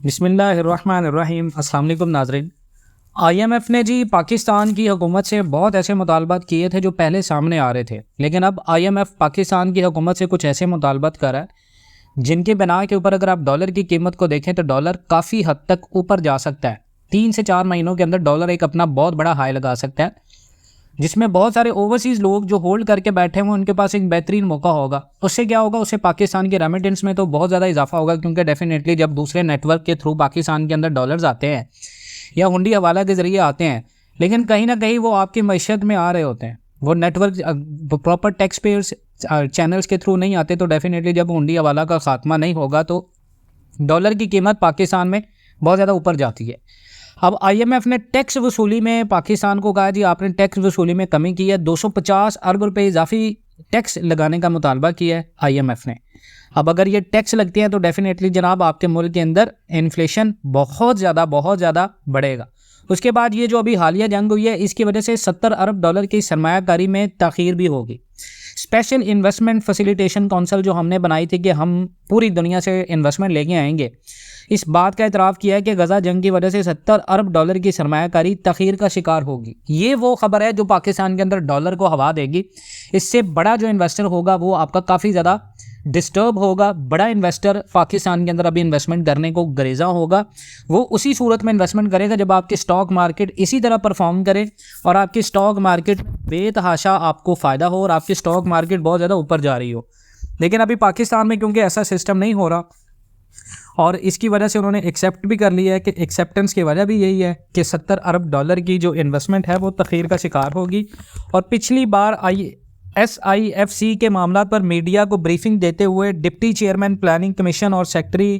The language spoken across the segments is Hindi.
बिस्मिल्लाहिर्रहमानिर्रहीम। अस्सलाम वालेकुम नाज़रीन। IMF ने जी पाकिस्तान की हुकूमत से बहुत ऐसे मुतालबात किए थे जो पहले सामने आ रहे थे, लेकिन अब IMF पाकिस्तान की हुकूमत से कुछ ऐसे मुतालबात कर रहा है जिनके बिना के ऊपर अगर आप डॉलर की कीमत को देखें तो डॉलर काफ़ी हद तक ऊपर जा सकता है। 3 से 4 महीनों के अंदर डॉलर एक अपना बहुत बड़ा हाई लगा सकता है, जिसमें बहुत सारे ओवरसीज़ लोग जो होल्ड करके बैठे हुए उनके पास एक बेहतरीन मौका होगा। उससे क्या होगा, उससे पाकिस्तान के रेमिटेंस में तो बहुत ज़्यादा इजाफा होगा, क्योंकि डेफिनेटली जब दूसरे नेटवर्क के थ्रू पाकिस्तान के अंदर डॉलर्स आते हैं या हुंडी हवाला के ज़रिए आते हैं, लेकिन कहीं ना कहीं वो आपकी मईशत में आ रहे होते हैं, वो network proper tax payers channels के थ्रू नहीं आते। तो डेफिनेटली जब हुंडी हवाला का खात्मा नहीं होगा तो डॉलर की कीमत पाकिस्तान में बहुत ज़्यादा ऊपर जाती है। अब IMF ने टैक्स वसूली में पाकिस्तान को कहा जी आपने टैक्स वसूली में कमी की है, 250 अरब रुपए इजाफी टैक्स लगाने का मुतालबा किया है IMF ने। अब अगर ये टैक्स लगते हैं तो डेफिनेटली जनाब आपके मुल्क के अंदर इन्फ्लेशन बहुत ज़्यादा बढ़ेगा। उसके बाद ये जो अभी हालिया जंग हुई है इसकी वजह से 70 अरब डॉलर की सरमायाकारी में ताख़ीर भी होगी। स्पेशल इन्वेस्टमेंट फैसिलिटेशन काउंसिल जो हमने बनाई थी कि हम पूरी दुनिया से इन्वेस्टमेंट लेके आएंगे, इस बात का एतराफ़ किया है कि गज़ा जंग की वजह से 70 अरब डॉलर की सरमायाकारी तख़ीर का शिकार होगी। ये वो ख़बर है जो पाकिस्तान के अंदर डॉलर को हवा देगी। इससे बड़ा जो इन्वेस्टर होगा वो आपका काफ़ी ज़्यादा डिस्टर्ब होगा। बड़ा इन्वेस्टर पाकिस्तान के अंदर अभी इन्वेस्टमेंट करने को गरेजा होगा। वो उसी सूरत में इन्वेस्टमेंट करेगा जब आपकी स्टॉक मार्केट इसी तरह परफॉर्म करे और आपकी स्टॉक मार्केट बेतहाशा आपको फ़ायदा हो और आपकी स्टॉक मार्केट बहुत ज़्यादा ऊपर जा रही हो। लेकिन अभी पाकिस्तान में क्योंकि ऐसा सिस्टम नहीं हो रहा और इसकी वजह से उन्होंने एक्सेप्ट भी कर लिया है कि एक्सेप्टेंस की वजह भी यही है कि 70 अरब डॉलर की जो इन्वेस्टमेंट है वो तख़ीर का शिकार होगी। और पिछली बार SIFC के मामला पर मीडिया को ब्रीफिंग देते हुए डिप्टी चेयरमैन प्लानिंग कमीशन और सेक्रेटरी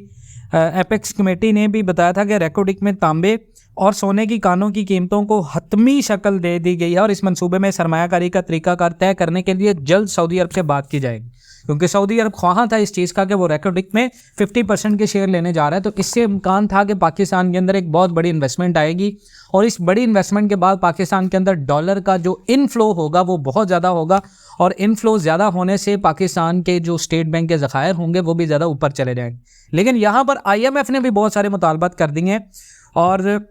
एपेक्स कमेटी ने भी बताया था कि रेकोडिक में तांबे और सोने की कानों की कीमतों को हतमी शक्ल दे दी गई है और इस मंसूबे में सरमायाकारी का तरीकाकार तय करने के लिए जल्द सऊदी अरब से बात की जाएगी, क्योंकि सऊदी अरब ख्वाह था इस चीज़ का कि वो रेकोडिक में 50% के शेयर लेने जा रहा है। तो इससे इम्कान था कि पाकिस्तान के अंदर एक बहुत बड़ी इन्वेस्टमेंट आएगी और इस बड़ी इन्वेस्टमेंट के बाद पाकिस्तान के अंदर डॉलर का जो इनफ्लो होगा वो बहुत ज़्यादा होगा और इनफ्लो ज़्यादा होने से पाकिस्तान के जो स्टेट बैंक के ज़खायर होंगे वो भी ज़्यादा ऊपर चले जाएंगे। लेकिन यहाँ पर IMF ने भी बहुत सारे मुतालबात कर दिए हैं और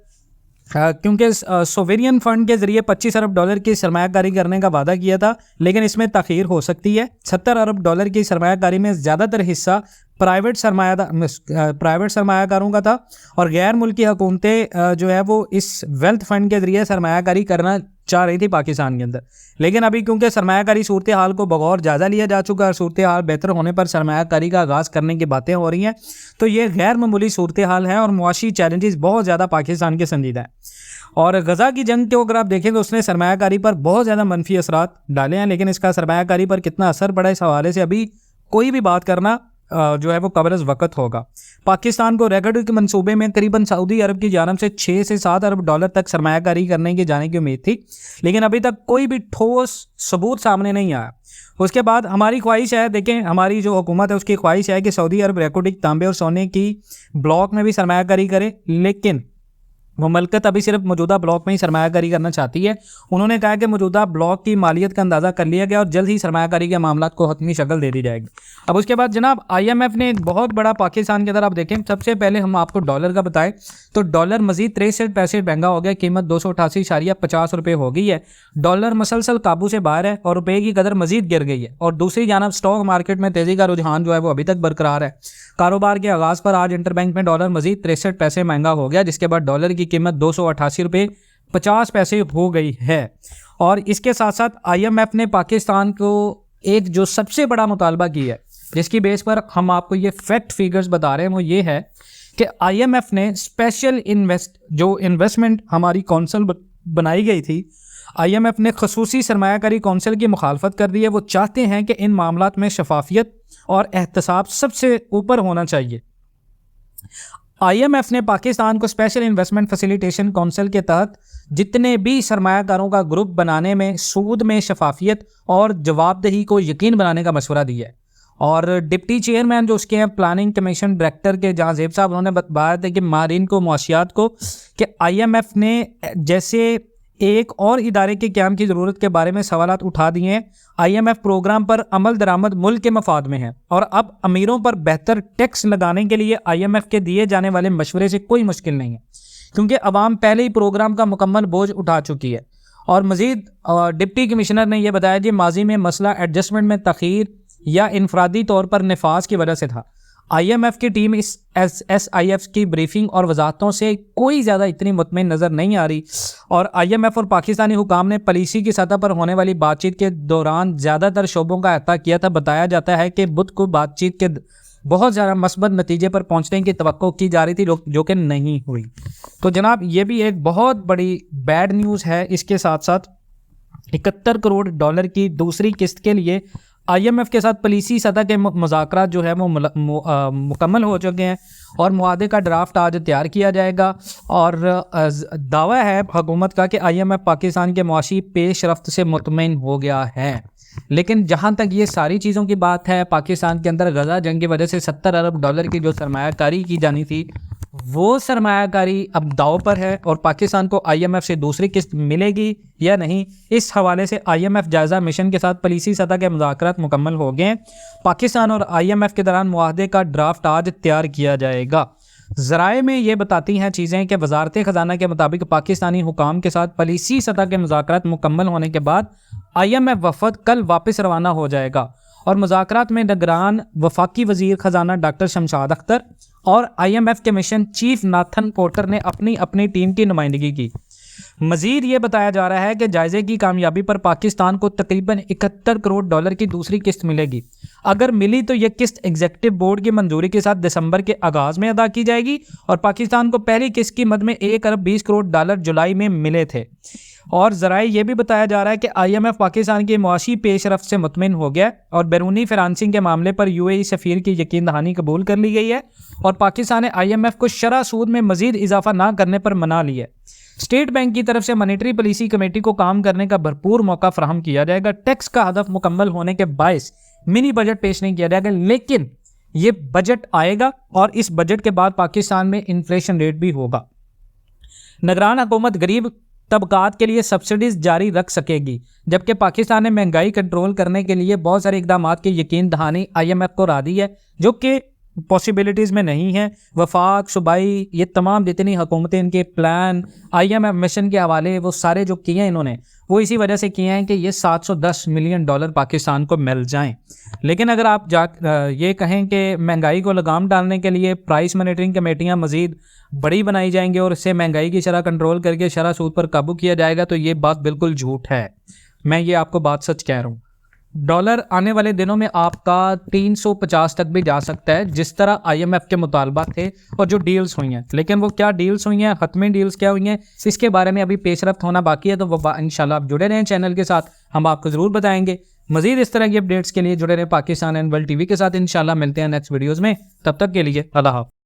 क्योंकि सोवेरियन फंड के ज़रिए 25 अरब डॉलर की सरमायाकारी करने का वादा किया था, लेकिन इसमें ताख़ीर हो सकती है। 70 अरब डॉलर की सरमायाकारी में ज़्यादातर हिस्सा प्राइवेट सरमायाकारों का था और गैर मुल्की हुकूमतें जो है वो इस वेल्थ फंड के ज़रिए सरमायाकारी करना चाह रही थी पाकिस्तान के अंदर। लेकिन अभी क्योंकि सरमायाकारी सूरत हाल को बगौर जायज़ा लिया जा चुका है और सूरत हाल बेहतर होने पर सरमायाकारी का आगाज़ करने की बातें हो रही हैं, तो ये गैर मामूली सूरत हाल है और मुआशी चैलेंजेस बहुत ज़्यादा पाकिस्तान के संजीदा है। और गज़ा की जंग को अगर आप देखें तो उसने सरमायाकारी पर बहुत ज़्यादा मनफी असरात डाले हैं, लेकिन इसका सरमायाकारी पर कितना असर पड़ा इस हवाले से अभी कोई भी बात करना जो है वो कबरस वक़्त होगा। पाकिस्तान को रेकोडिक के मंसूबे में करीबन सऊदी अरब की जानब से 6 से 7 अरब डॉलर तक सरमायाकारी करने की जाने की उम्मीद थी, लेकिन अभी तक कोई भी ठोस सबूत सामने नहीं आया। उसके बाद हमारी ख्वाहिश है, देखें हमारी जो हुकूमत है उसकी ख्वाहिश है कि सऊदी अरब रेकोडिक तांबे और सोने की ब्लॉक में भी सरमायाकारी करे, लेकिन मुमलकत अभी सिर्फ मौजूदा ब्लॉक में ही सरमायाकारी करना चाहती है। उन्होंने कहा कि मौजूदा ब्लॉक की मालियत का अंदाज़ा कर लिया गया और जल्द ही सरमायाकारी के मामला को हतमी शक्ल दे दी जाएगी। अब उसके बाद जनाब IMF ने एक बहुत बड़ा पाकिस्तान के अंदर आप देखें, सबसे पहले हम आपको डॉलर का बताएं तो डॉलर मजीद 63 पैसे महंगा हो गया, कीमत 288.50 रुपये हो गई है। डॉलर मसलसल काबू से बाहर है और रुपये की कदर मजीद गिर गई है। और दूसरी जानब स्टॉक मार्केट में तेज़ी का रुझान जो है वो अभी तक बरकरार है। कारोबार के आगाज़ पर आज इंटरबैंक में डॉलर मजीद 63 पैसे महंगा हो गया, जिसके बाद डॉलर की कीमत 288.50 रुपये हो गई है। और इसके साथ साथ IMF ने पाकिस्तान को एक जो सबसे बड़ा मुतालबा किया है, जिसकी बेस पर हम आपको ये फैक्ट फिगर्स बता रहे हैं, वो ये है कि IMF ने स्पेशल इन्वेस्टमेंट हमारी कौंसिल बनाई गई थी, IMF ने खसूसी सरमायाकारी कौंसिल की मुखालफत कर दी है। वो चाहते हैं कि इन मामलात में शफाफियत और एहतसाब सबसे ऊपर होना चाहिए। IMF ने पाकिस्तान को स्पेशल इन्वेस्टमेंट फैसिलिटेशन काउंसिल के तहत जितने भी सरमायाकारों का ग्रुप बनाने में सूद में शफाफियत और जवाबदेही को यकीन बनाने का मशवरा दिया है। और डिप्टी चेयरमैन जो उसके हैं प्लानिंग कमीशन डायरेक्टर के जहाँ ज़ेब साहब, उन्होंने बताया था कि माहिरीन को मुआशियात को कि IMF ने जैसे एक और इदारे के क़याम की ज़रूरत के बारे में सवालात उठा दिए हैं। IMF प्रोग्राम पर अमल दरामद मुल्क के मफाद में है और अब अमीरों पर बेहतर टैक्स लगाने के लिए IMF के दिए जाने वाले मशवरे से कोई मुश्किल नहीं है, क्योंकि अवाम पहले ही प्रोग्राम का मुकम्मल बोझ उठा चुकी है। और मज़ीद डिप्टी कमिश्नर ने यह बताया कि माजी में मसला एडजस्टमेंट में तख़ीर या इनफरादी तौर पर नफाज की वजह से था। IMF की टीम इस SIF की ब्रीफिंग और वजाहतों से कोई ज़्यादा इतनी मुतमईन नज़र नहीं आ रही और IMF और पाकिस्तानी हुकाम ने पॉलिसी की सतह पर होने वाली बातचीत के दौरान ज़्यादातर शोबों का अहता किया था। बताया जाता है कि बुध को बातचीत के बहुत ज़्यादा मस्बत नतीजे पर पहुँचने की तवक्को की जा रही थी, जो कि नहीं हुई। तो जनाब ये भी एक बहुत बड़ी बैड न्यूज़ है। इसके साथ साथ 71 करोड़ डॉलर की दूसरी किस्त के लिए IMF के साथ पॉलिसी सतह के मुज़ाकरात जो है वो मुकम्मल हो चुके हैं और मुआहदे का ड्राफ्ट आज तैयार किया जाएगा। और दावा है हुकूमत का कि IMF पाकिस्तान के मुआशी पेशरफ्त से मुतमईन हो गया है। लेकिन जहाँ तक ये सारी चीज़ों की बात है, पाकिस्तान के अंदर गज़ा जंग की वजह से 70 अरब डॉलर की जो सरमायाकारी की जानी थी वो सरमायाकारी अब दाव पर है और पाकिस्तान को IMF से दूसरी किस्त मिलेगी या नहीं, इस हवाले से IMF जायज़ा मिशन के साथ पॉलिसी सतह के मुज़ाकरात मुकम्मल हो गए। पाकिस्तान और IMF के दौरान मुआहदे का ड्राफ्ट आज तैयार किया जाएगा। ज़राए में ये बताती हैं चीज़ें कि वजारत ख़जाना के मुताबिक पाकिस्तानी हुकाम के साथ पॉलिसी सतह के मुज़ाकरात मुकम्मल होने के बाद IMF वफ़द कल वापस रवाना हो जाएगा और मुज़ाकरात में निगरान वफाकी वज़ीर ख़जाना डॉक्टर शमशाद अख्तर और IMF के मिशन चीफ नाथन पोर्टर ने अपनी अपनी टीम की नुमाइंदगी की। मज़ीद ये बताया जा रहा है कि जायज़े की कामयाबी पर पाकिस्तान को तकरीबन 71 करोड़ डॉलर की दूसरी किस्त मिलेगी। अगर मिली तो यह किस्त एग्जीक्यूटिव बोर्ड की मंजूरी के साथ दिसंबर के आगाज़ में अदा की जाएगी और पाकिस्तान को पहली किस्त की मद में 1 अरब 20 करोड़ डॉलर जुलाई में मिले थे। और ज़राए ये भी बताया जा रहा है कि IMF पाकिस्तान की मुआशी पेशरफ्त से मुतमिन हो गया और बैरूनी फिनांसिंग के मामले पर UAE सफ़ीर की यकीन दहानी कबूल कर ली गई है और पाकिस्तान ने IMF को शरह सूद में मज़ीद इजाफा ना करने पर मना लिया है। स्टेट बैंक की तरफ से मॉनेटरी पॉलिसी कमेटी को काम करने का भरपूर मौका फराहम किया जाएगा। टैक्स का हदफ मुकम्मल होने के बायस मिनी बजट पेश नहीं किया जाएगा, लेकिन ये बजट आएगा और इस बजट के बाद पाकिस्तान में इन्फ्लेशन रेट भी होगा। निगरान हुकूमत गरीब तबकात के लिए सब्सिडीज जारी रख सकेगी, जबकि पाकिस्तान ने महंगाई कंट्रोल करने के लिए बहुत सारे इकदाम की यकीन दहानी IMF को रा दी है, जो कि पॉसिबिलिटीज़ में नहीं है। वफाक सूबाई ये तमाम जितनी हुकूमतें इनके प्लान IMF मिशन के हवाले वो सारे जो किए हैं इन्होंने वो इसी वजह से किए हैं कि ये 710 मिलियन डॉलर पाकिस्तान को मिल जाएं। लेकिन अगर आप ये कहें कि महंगाई को लगाम डालने के लिए प्राइस मॉनिटरिंग कमेटियां मज़ीद बड़ी बनाई जाएंगी और इससे महंगाई की शरह कंट्रोल करके शरह सूद पर काबू किया जाएगा, तो ये बात बिल्कुल झूठ है। मैं ये आपको बात सच कह रहा हूँ। डॉलर आने वाले दिनों में आपका 350 तक भी जा सकता है, जिस तरह IMF के मुतालबात थे और जो डील्स हुई हैं। लेकिन वो क्या डील्स हुई हैं, हतमी डील्स क्या हुई हैं, इसके बारे में अभी पेशरफ्त होना बाकी है। तो वो इंशाल्लाह आप जुड़े रहें चैनल के साथ, हम आपको ज़रूर बताएंगे। मज़ीद इस तरह की अपडेट्स के लिए जुड़े रहें पाकिस्तान एंड वर्ल्ड TV के साथ। इंशाल्लाह मिलते हैं नेक्स्ट वीडियोज़ में, तब तक के लिए अल्लाह हाफ़िज़।